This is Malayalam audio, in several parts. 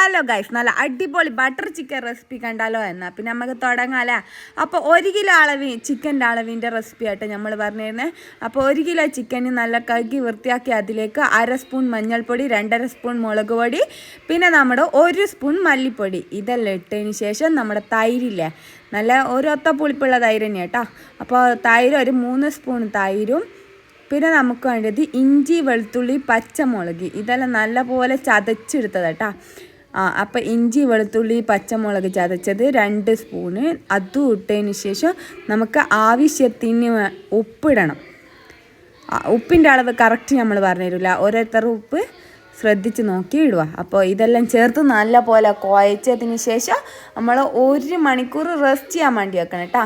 ഹലോ ഗൈസ്, നല്ല അടിപൊളി ബട്ടർ ചിക്കൻ റെസിപ്പി കണ്ടാലോ എന്നാൽ പിന്നെ നമുക്ക് തുടങ്ങാമല്ലേ. അപ്പോൾ 1 കിലോ ചിക്കൻ്റെ അളവിൻ്റെ റെസിപ്പി ആയിട്ട് നമ്മൾ പറഞ്ഞിരുന്നത്. അപ്പോൾ 1 കിലോ ചിക്കന് നല്ല കഴുകി വൃത്തിയാക്കി അതിലേക്ക് 1/2 സ്പൂൺ മഞ്ഞൾപ്പൊടി, 2.5 സ്പൂൺ മുളക് പൊടി, പിന്നെ നമ്മുടെ 1 സ്പൂൺ മല്ലിപ്പൊടി ഇതെല്ലാം ഇട്ടതിന് ശേഷം നമ്മുടെ തൈരില്ലേ, നല്ല ഒരൊത്ത പുളിപ്പുള്ള തൈര് തന്നെ കേട്ടോ. അപ്പോൾ തൈര് ഒരു 3 സ്പൂൺ തൈരും, പിന്നെ നമുക്ക് വേണ്ടത് ഇഞ്ചി, വെളുത്തുള്ളി, പച്ചമുളക് ഇതെല്ലാം നല്ലപോലെ ചതച്ചെടുത്തത് കേട്ടോ. അപ്പോൾ ഇഞ്ചി, വെളുത്തുള്ളി, പച്ചമുളക് ചതച്ചത് 2 സ്പൂണ്, അതും ഇട്ടതിന് ശേഷം നമുക്ക് ആവശ്യത്തിന് ഉപ്പിടണം. ഉപ്പിൻ്റെ അളവ് കറക്റ്റ് നമ്മൾ പറഞ്ഞു തരില്ല, ഓരോരുത്തർ ഉപ്പ് ശ്രദ്ധിച്ച് നോക്കി ഇടുക. അപ്പോൾ ഇതെല്ലാം ചേർത്ത് നല്ലപോലെ കുഴച്ചതിന് ശേഷം നമ്മൾ 1 മണിക്കൂർ റെസ്റ്റ് ചെയ്യാൻ വേണ്ടി വെക്കണം കേട്ടോ.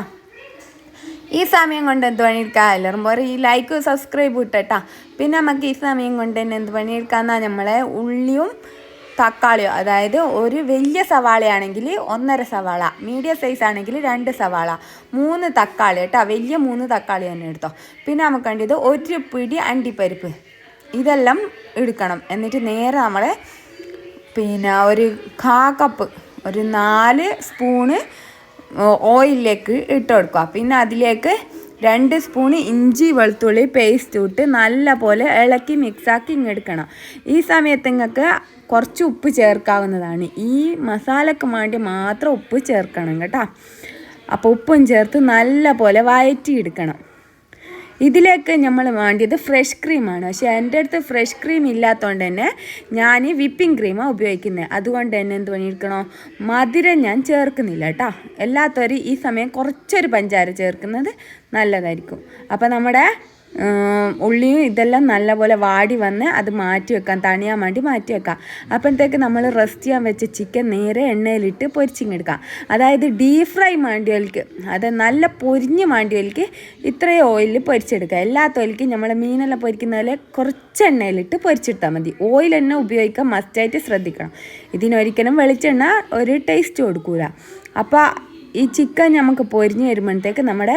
ഈ സമയം കൊണ്ട് എന്ത് പണിയെടുക്കാം, എല്ലാവരും പോലെ ഈ ലൈക്ക് സബ്സ്ക്രൈബ് ഇട്ടേട്ടാ. പിന്നെ നമുക്ക് ഈ സമയം കൊണ്ട് തന്നെ എന്ത് പണിയെടുക്കാമെന്നാൽ നമ്മളെ ഉള്ളിയും തക്കാളിയോ, അതായത് ഒരു വലിയ സവാളയാണെങ്കിൽ 1.5 സവാള, മീഡിയം സൈസ് ആണെങ്കിൽ 2 സവാള, 3 തക്കാളി കേട്ടോ, വലിയ 3 തക്കാളി തന്നെ എടുത്തോ. പിന്നെ നമുക്ക് വേണ്ടത് 1 പിടി അണ്ടിപ്പരിപ്പ് ഇതെല്ലാം എടുക്കണം. എന്നിട്ട് നേരെ നമ്മൾ പിന്നെ ഒരു 1/4 കപ്പ്, ഒരു 4 സ്പൂണ് ഓയിലിലേക്ക് ഇട്ട് കൊടുക്കുക. പിന്നെ അതിലേക്ക് 2 സ്പൂണ് ഇഞ്ചി വെളുത്തുള്ളി പേസ്റ്റ് ഇട്ട് നല്ല പോലെ ഇളക്കി മിക്സാക്കി എടുക്കണം. ഈ സമയത്ത് നിങ്ങൾക്ക് കുറച്ച് ഉപ്പ് ചേർക്കാവുന്നതാണ്. ഈ മസാലയ്ക്ക് വേണ്ടി മാത്രം ഉപ്പ് ചേർക്കണം കേട്ടോ. അപ്പോൾ ഉപ്പും ചേർത്ത് നല്ല പോലെ വഴറ്റിയെടുക്കണം. ഇതിലേക്ക് നമ്മൾ വേണ്ടിയത് ഫ്രഷ് ക്രീമാണ്. പക്ഷേ എൻ്റെ അടുത്ത് ഫ്രഷ് ക്രീം ഇല്ലാത്തതുകൊണ്ട് തന്നെ ഞാൻ വിപ്പിംഗ് ക്രീമാണ് ഉപയോഗിക്കുന്നത്. അതുകൊണ്ട് തന്നെ എന്ത് പണിയെടുക്കണോ, മധുരം ഞാൻ ചേർക്കുന്നില്ല കേട്ടോ. എല്ലാത്തവരും ഈ സമയം കുറച്ചൊരു പഞ്ചാര ചേർക്കുന്നത് നല്ലതായിരിക്കും. അപ്പോൾ നമ്മുടെ ഉള്ളിയും ഇതെല്ലാം നല്ലപോലെ വാടി വന്ന് അത് മാറ്റി വെക്കാം, തണിയാൻ വേണ്ടി മാറ്റി വെക്കാം. അപ്പോഴത്തേക്ക് നമ്മൾ റെസ്റ്റ് ചെയ്യാൻ വെച്ച ചിക്കൻ നേരെ എണ്ണയിലിട്ട് പൊരിച്ചിങ്ങെടുക്കാം. അതായത് ഡീപ് ഫ്രൈ മാണ്ടിയോലിക്ക്, അത് നല്ല പൊരിഞ്ഞ് മാണ്ടിയോലിക്ക് ഇത്രയും ഓയിലിൽ പൊരിച്ചെടുക്കുക. എല്ലാത്തോലിക്ക് നമ്മൾ മീനെല്ലാം പൊരിക്കുന്ന പോലെ കുറച്ച് എണ്ണയിലിട്ട് പൊരിച്ചെടുത്താൽ മതി. ഓയിൽ തന്നെ ഉപയോഗിക്കാൻ മസ്റ്റായിട്ട് ശ്രദ്ധിക്കണം. ഇതിനൊരിക്കലും വെളിച്ചെണ്ണ ഒരു ടേസ്റ്റ് കൊടുക്കൂല. അപ്പോൾ ഈ ചിക്കൻ നമുക്ക് പൊരിഞ്ഞ് വരുമ്പോഴത്തേക്ക് നമ്മുടെ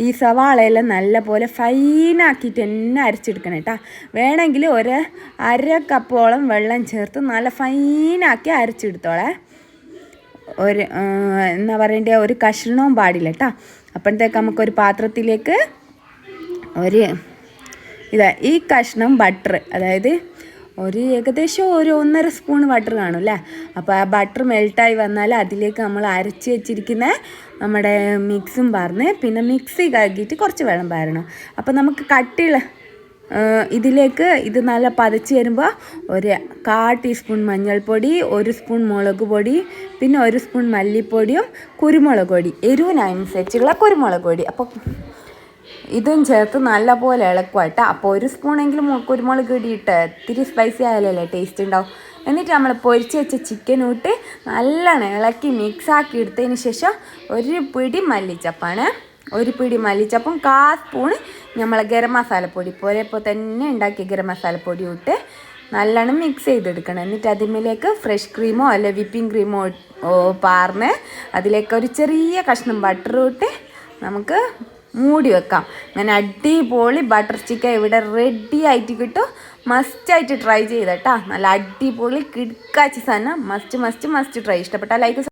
ഈ സവാളയെല്ലാം നല്ല പോലെ ഫൈനാക്കിയിട്ട് തന്നെ അരച്ചെടുക്കണം കേട്ടോ. വേണമെങ്കിൽ 1/2 കപ്പോളം വെള്ളം ചേർത്ത് നല്ല ഫൈനാക്കി അരച്ചെടുത്തോളെ. എന്താ പറയണ്ടേ, ഒരു കഷ്ണവും പാടില്ല കേട്ടോ. അപ്പോഴത്തേക്ക് നമുക്കൊരു പാത്രത്തിലേക്ക് ഈ കഷ്ണം ബട്ടർ, അതായത് ഏകദേശം 1.5 സ്പൂൺ ബട്ടർ കാണും അല്ലേ. അപ്പോൾ ആ ബട്ടർ മെൽട്ടായി വന്നാൽ അതിലേക്ക് നമ്മൾ അരച്ച് വെച്ചിരിക്കുന്ന നമ്മുടെ മിക്സും പറഞ്ഞ്, പിന്നെ മിക്സി കഴുകിയിട്ട് കുറച്ച് വെള്ളം പാരണം. അപ്പോൾ നമുക്ക് കട്ടിയുള്ള ഇതിലേക്ക് ഇത് നല്ല പതച്ച് വരുമ്പോൾ 1/4 ടീസ്പൂൺ മഞ്ഞൾപ്പൊടി, 1 സ്പൂൺ മുളക് പൊടി, പിന്നെ 1 സ്പൂൺ മല്ലിപ്പൊടിയും കുരുമുളക് പൊടി, എരിവിനനുസരിച്ചുള്ള കുരുമുളക് പൊടി. അപ്പോൾ ഇതും ചേർത്ത് നല്ലപോലെ ഇളക്കുക കേട്ടോ. അപ്പോൾ 1 സ്പൂണെങ്കിലും കുരുമുളക് ഇട്ട് ഇത്തിരി സ്പൈസി ആയാലല്ലേ ടേസ്റ്റ് ഉണ്ടാവും. എന്നിട്ട് നമ്മൾ പൊരിച്ച് വെച്ച ചിക്കനും ഇട്ട് നല്ലോണം ഇളക്കി മിക്സാക്കി എടുത്തതിന് ശേഷം 1 പിടി മല്ലിച്ചപ്പാണ്, 1 പിടി മല്ലിച്ചപ്പും 1/4 സ്പൂണ് നമ്മളെ ഗരം മസാലപ്പൊടി, പോരപ്പോൾ തന്നെ ഉണ്ടാക്കിയ ഗരം മസാലപ്പൊടി ഇട്ട് നല്ലോണം മിക്സ് ചെയ്തെടുക്കണം. എന്നിട്ട് അതിലേക്ക് ഫ്രഷ് ക്രീമോ അല്ലെ വിപ്പിംഗ് ക്രീമോ പാർന്ന് അതിലേക്ക് ഒരു ചെറിയ കഷ്ണം ബട്ടർ ഇട്ട് നമുക്ക് മൂടി വെക്കാം. അങ്ങനെ അടിപൊളി ബട്ടർ ചിക്കൻ ഇവിടെ റെഡി ആയിട്ട് കിട്ടും. മസ്റ്റായിട്ട് ട്രൈ ചെയ്തേട്ടാ. നല്ല അടിപൊളി കിടക്കാച്ചി സാധനം, മസ്റ്റ് ട്രൈ. ഇഷ്ടപ്പെട്ടാൽ ലൈക്ക്